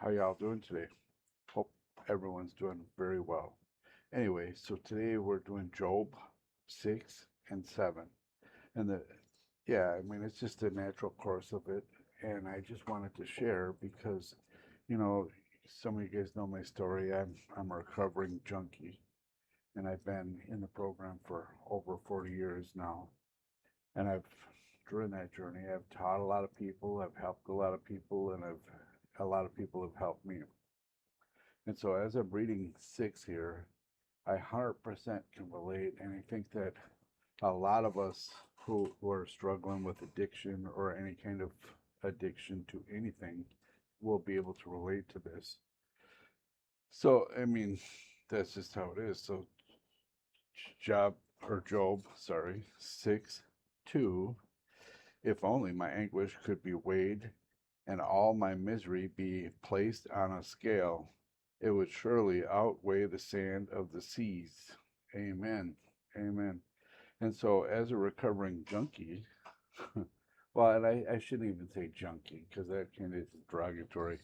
How y'all doing today? Hope everyone's doing very well. Anyway, so today we're doing Job 6 and 7. And it's just a natural course of it. And I just wanted to share because, you know, some of you guys know my story. I'm a recovering junkie, and I've been in the program for over 40 years now. And during that journey, I've taught a lot of people, I've helped a lot of people, and a lot of people have helped me. And so as I'm reading 6 here, I 100% can relate. And I think that a lot of us who are struggling with addiction or any kind of addiction to anything will be able to relate to this. So, that's just how it is. So, Job, 6, 2, if only my anguish could be weighed and all my misery be placed on a scale, it would surely outweigh the sand of the seas. Amen. Amen. And so, as a recovering junkie, well, and I shouldn't even say junkie because that kind of is derogatory.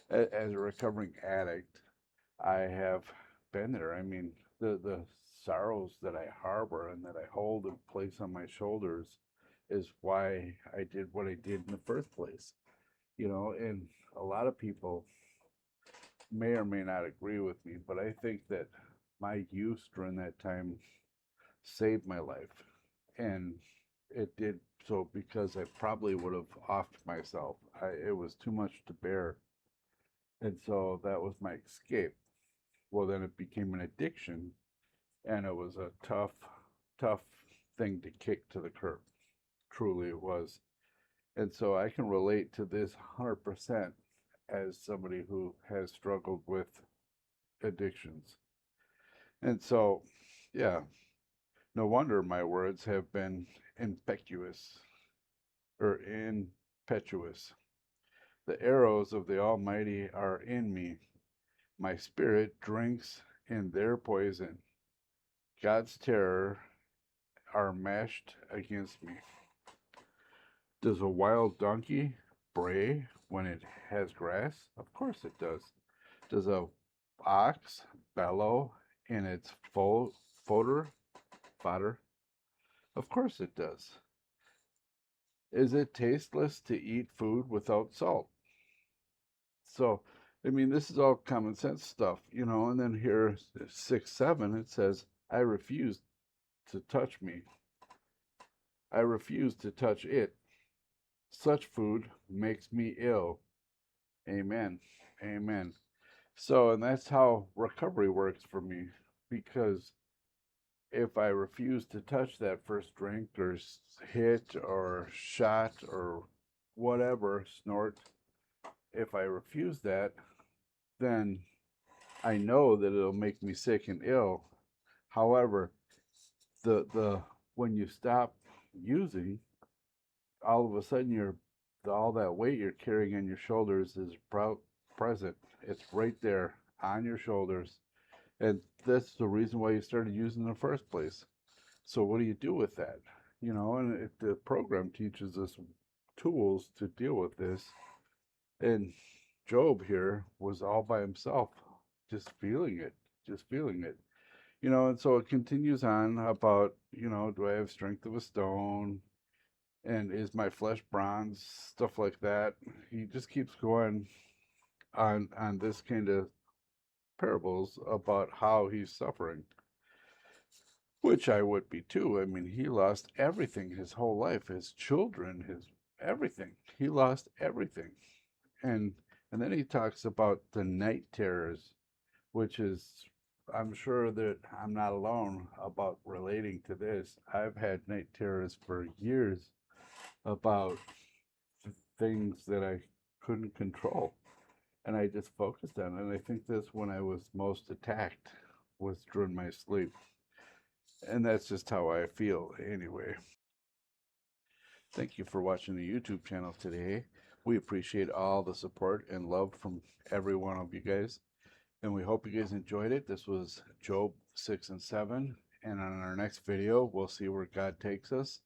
As a recovering addict, I have been there. The sorrows that I harbor and that I hold and place on my shoulders is why I did what I did in the first place. And a lot of people may or may not agree with me, but I think that my use during that time saved my life. And it did so because I probably would have offed myself. It was too much to bear. And so that was my escape. Well, then it became an addiction, and it was a tough thing to kick to the curb. Truly, it was. And so I can relate to this 100% as somebody who has struggled with addictions. And so, yeah, no wonder my words have been impetuous or impetuous. The arrows of the Almighty are in me. My spirit drinks in their poison. God's terror are mashed against me. Does a wild donkey bray when it has grass? Of course it does. Does a ox bellow in its fodder? Of course it does. Is it tasteless to eat food without salt? So, this is all common sense stuff, and then here, 6, 7, it says, I refuse to touch me. I refuse to touch it. Such food makes me ill. Amen. Amen. So, and that's how recovery works for me, because if I refuse to touch that first drink or hit or shot or whatever, snort, if I refuse that, then I know that it'll make me sick and ill. However, the when you stop using, all of a sudden all that weight you're carrying on your shoulders is present. It's right there on your shoulders, and that's the reason why you started using in the first place. So what do you do with that? And the program teaches us tools to deal with this. And Job here was all by himself, just feeling it, just feeling it. And so it continues on about, do I have strength of a stone? And is my flesh bronze? Stuff like that. He just keeps going on this kind of parables about how he's suffering, which I would be too. He lost everything his whole life, his children, his everything. He lost everything. And and then he talks about the night terrors, which is, I'm sure that I'm not alone about relating to this. I've had night terrors for years about things that I couldn't control, and I just focused on it. And I think that's when I was most attacked, was during my sleep. And that's just how I feel anyway. Thank you for watching the YouTube channel today. We appreciate all the support and love from every one of you guys. And we hope you guys enjoyed it. This was Job 6 and 7. And on our next video, we'll see where God takes us.